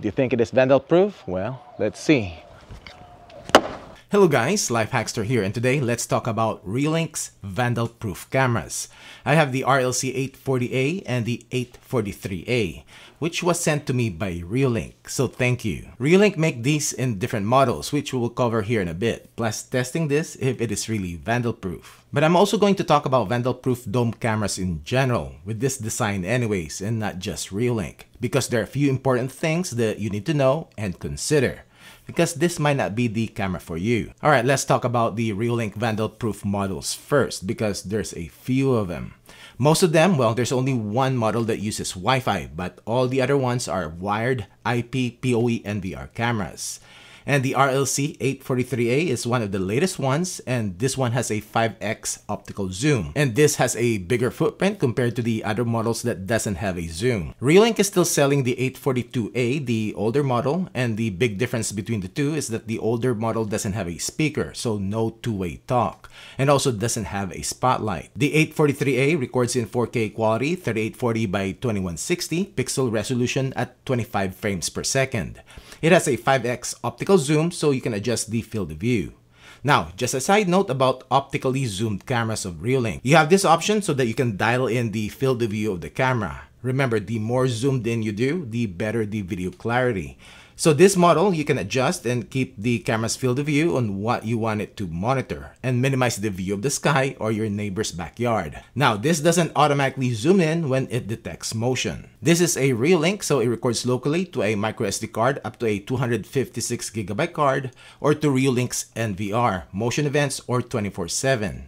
Do you think it is Vandal proof? Well, let's see. Hello guys, LifeHackster here, and today let's talk about Reolink's Vandal proof cameras. I have the RLC-840A and the 843A, which was sent to me by Reolink, so thank you. Reolink make these in different models, which we will cover here in a bit, plus testing this if it is really Vandal proof. But I'm also going to talk about Vandal proof dome cameras in general, with this design anyways, and not just Reolink, because there are a few important things that you need to know and consider, because this might not be the camera for you. Alright, let's talk about the Reolink Vandal proof models first, because there's a few of them. Most of them, well, there's only one model that uses Wi-Fi, but all the other ones are wired, IP, PoE, and VR cameras. And the RLC-843A is one of the latest ones, and this one has a 5x optical zoom. And this has a bigger footprint compared to the other models that doesn't have a zoom. Reolink is still selling the 842A, the older model, and the big difference between the two is that the older model doesn't have a speaker, so no two-way talk, and also doesn't have a spotlight. The 843A records in 4K quality, 3840 by 2160 pixel resolution at 25 frames per second. It has a 5x optical zoom, so you can adjust the field of view. Now, just a side note about optically zoomed cameras of Reolink. You have this option so that you can dial in the field of view of the camera. Remember, the more zoomed in you do, the better the video clarity. So this model, you can adjust and keep the camera's field of view on what you want it to monitor and minimize the view of the sky or your neighbor's backyard. Now, this doesn't automatically zoom in when it detects motion. This is a Reolink, so it records locally to a microSD card up to a 256GB card or to Reolink's NVR, motion events, or 24/7.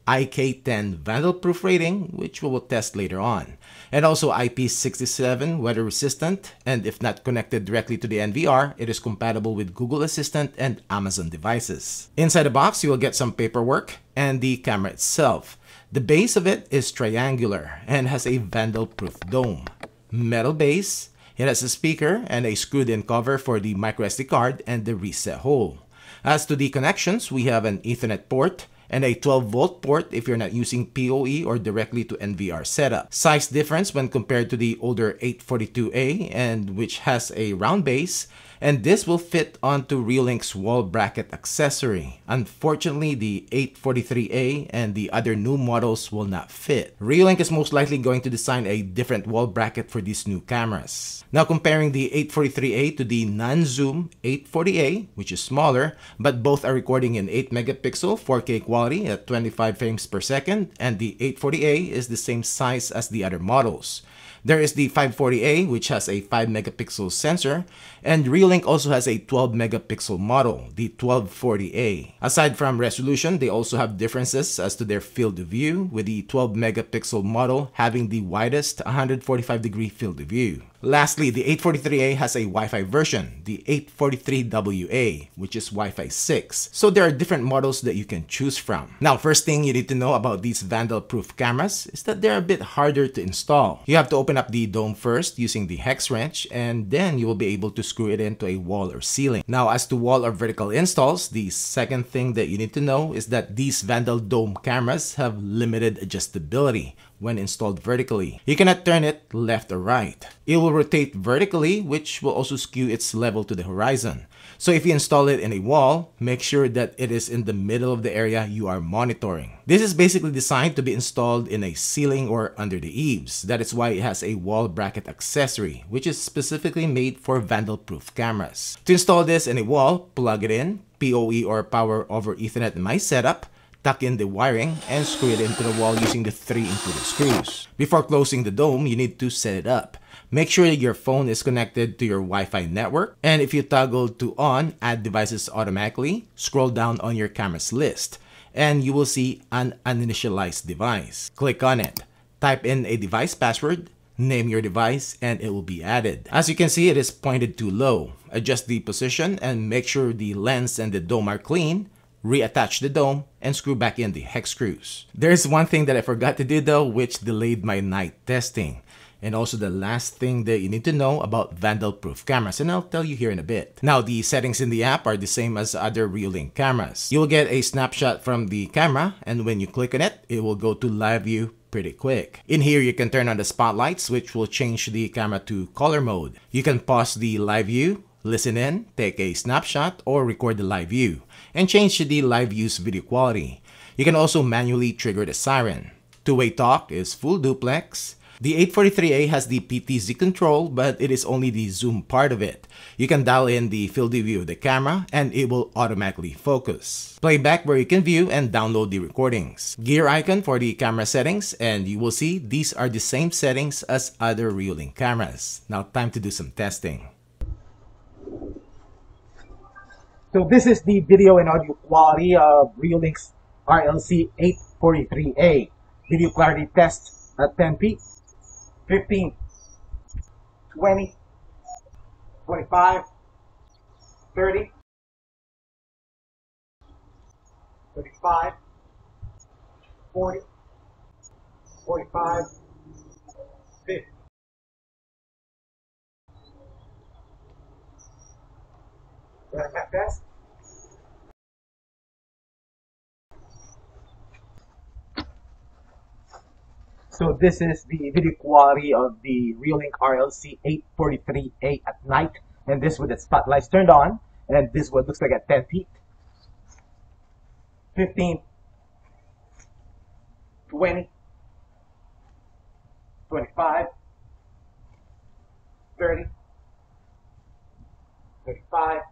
IK10 Vandal proof rating, which we will test later on, and also IP67 weather resistant, and if not connected directly to the NVR, it is compatible with Google Assistant and Amazon devices. Inside the box, you will get some paperwork and the camera itself. The base of it is triangular and has a Vandal proof dome. Metal base, it has a speaker and a screwed-in cover for the microSD card and the reset hole. As to the connections, we have an Ethernet port and a 12-volt port if you're not using PoE or directly to NVR setup. Size difference when compared to the older 842A, and which has a round base, and this will fit onto Reolink's wall bracket accessory. Unfortunately, the 843A and the other new models will not fit. Reolink is most likely going to design a different wall bracket for these new cameras. Now, comparing the 843A to the non-zoom 840A, which is smaller, but both are recording in 8 megapixel 4K quality at 25 frames per second, and the 840A is the same size as the other models. There is the 540A, which has a 5 megapixel sensor, and Reolink also has a 12 megapixel model, the 1240A. Aside from resolution, they also have differences as to their field of view, with the 12 megapixel model having the widest 145-degree field of view. Lastly, the 843A has a Wi-Fi version, the 843WA, which is Wi-Fi 6. So there are different models that you can choose from. Now, first thing you need to know about these Vandal-proof cameras is that they're a bit harder to install. You have to open up the dome first using the hex wrench, and then you will be able to screw it into a wall or ceiling. Now, as to wall or vertical installs, the second thing that you need to know is that these Vandal dome cameras have limited adjustability when installed vertically. You cannot turn it left or right. It will rotate vertically, which will also skew its level to the horizon. So if you install it in a wall, make sure that it is in the middle of the area you are monitoring. This is basically designed to be installed in a ceiling or under the eaves. That is why it has a wall bracket accessory, which is specifically made for Vandal-proof cameras. To install this in a wall, plug it in, PoE or power over Ethernet in my setup, tuck in the wiring, and screw it into the wall using the 3 included screws. Before closing the dome, you need to set it up. Make sure that your phone is connected to your Wi-Fi network, and if you toggle to on, add devices automatically, scroll down on your camera's list, and you will see an uninitialized device. Click on it, type in a device password, name your device, and it will be added. As you can see, it is pointed too low. Adjust the position and make sure the lens and the dome are clean. Reattach the dome and screw back in the hex screws. There's one thing that I forgot to do though, which delayed my night testing. And also the last thing that you need to know about Vandal-proof cameras, and I'll tell you here in a bit. Now, the settings in the app are the same as other Reolink cameras. You will get a snapshot from the camera, and when you click on it, it will go to live view pretty quick. In here, you can turn on the spotlights, which will change the camera to color mode. You can pause the live view, listen in, take a snapshot, or record the live view, and change the live view's video quality. You can also manually trigger the siren. Two-way talk is full duplex. The 843A has the PTZ control, but it is only the zoom part of it. You can dial in the field of view of the camera and it will automatically focus. Playback where you can view and download the recordings. Gear icon for the camera settings, and you will see these are the same settings as other Reolink cameras. Now time to do some testing. So this is the video and audio quality of Reolink's RLC-843A. Video clarity test at 10 feet. 15, 20, 25, 30, 35, 40, 45, 50. Test. So this is the video quality of the Reolink RLC-843A at night, and this with the spotlights turned on, and this what looks like at 10 feet, 15, 20, 25, 30, 35,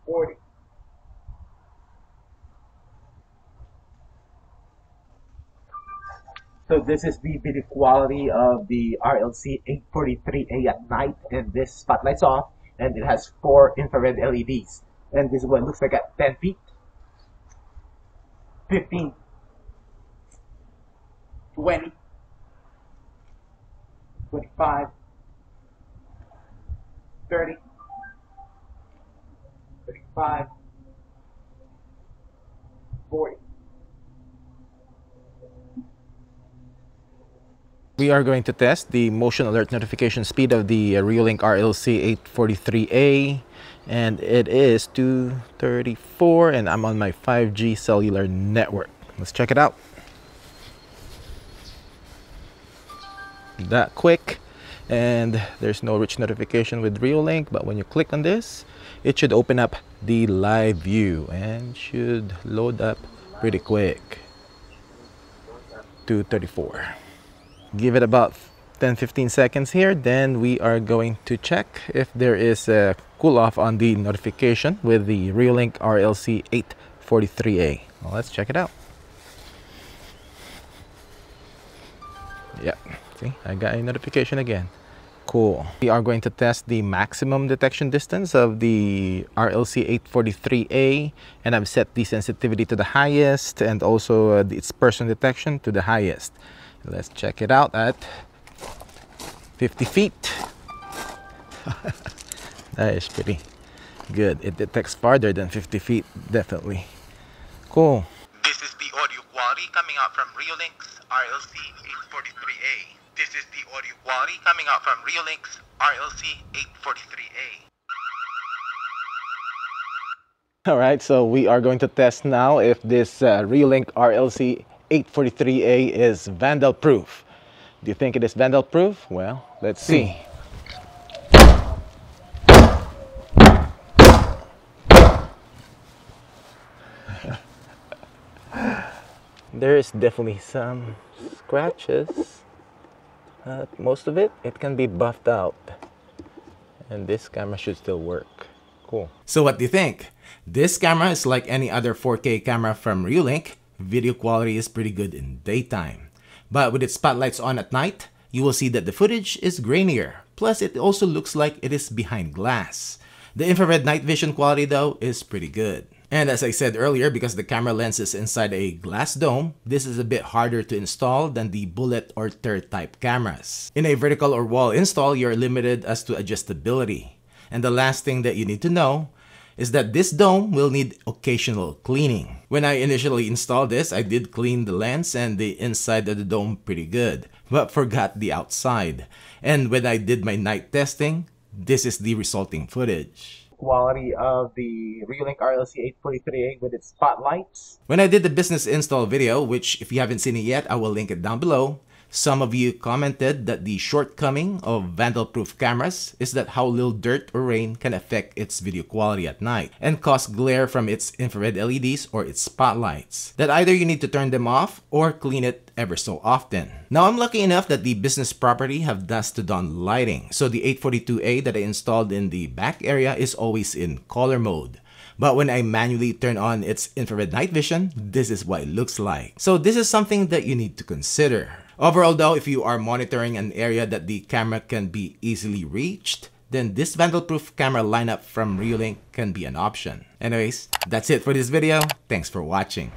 40. So this is the video quality of the RLC-843A at night, and this spotlight's off, and it has 4 infrared LEDs. And this is what it looks like at 10 feet, 15, 20, 25, 30, 35, 40. We are going to test the motion alert notification speed of the Reolink RLC-843A, and it is 234, and I'm on my 5G cellular network. Let's check it out. That quick, and there's no rich notification with Reolink, but when you click on this, it should open up the live view and should load up pretty quick. 234. Give it about 10-15 seconds here, then we are going to check if there is a cool off on the notification with the Reolink RLC-843A. Well, let's check it out. Yeah, see, I got a notification again. Cool. We are going to test the maximum detection distance of the RLC-843A, and I've set the sensitivity to the highest and also its person detection to the highest. Let's check it out at 50 feet. That is pretty good. It detects farther than 50 feet, definitely. Cool. This is the audio quality coming out from Reolink's RLC-843A. This is the audio quality coming out from Reolink's RLC-843A. All right, so we are going to test now if this Reolink RLC-843A is Vandal proof. Do you think it is Vandal proof? Well, let's see. There is definitely some scratches. Most of it can be buffed out. And this camera should still work. Cool. So what do you think? This camera is like any other 4K camera from Reolink. Video quality is pretty good in daytime. But with its spotlights on at night, you will see that the footage is grainier. Plus, it also looks like it is behind glass. The infrared night vision quality though is pretty good. And as I said earlier, because the camera lens is inside a glass dome, this is a bit harder to install than the bullet or turret type cameras. In a vertical or wall install, you're limited as to adjustability. And the last thing that you need to know is that this dome will need occasional cleaning. When I initially installed this, I did clean the lens and the inside of the dome pretty good, but forgot the outside. And when I did my night testing, this is the resulting footage. quality of the Reolink RLC-843A with its spotlights. When I did the business install video, which if you haven't seen it yet, I will link it down below, some of you commented that the shortcoming of Vandal-proof cameras is that how little dirt or rain can affect its video quality at night and cause glare from its infrared LEDs or its spotlights. That either you need to turn them off or clean it ever so often. Now I'm lucky enough that the business property have dusk to dawn lighting, so the 842A that I installed in the back area is always in color mode. But when I manually turn on its infrared night vision, this is what it looks like. So this is something that you need to consider. Overall though, if you are monitoring an area that the camera can be easily reached, then this Vandal-proof camera lineup from Reolink can be an option. Anyways, that's it for this video. Thanks for watching.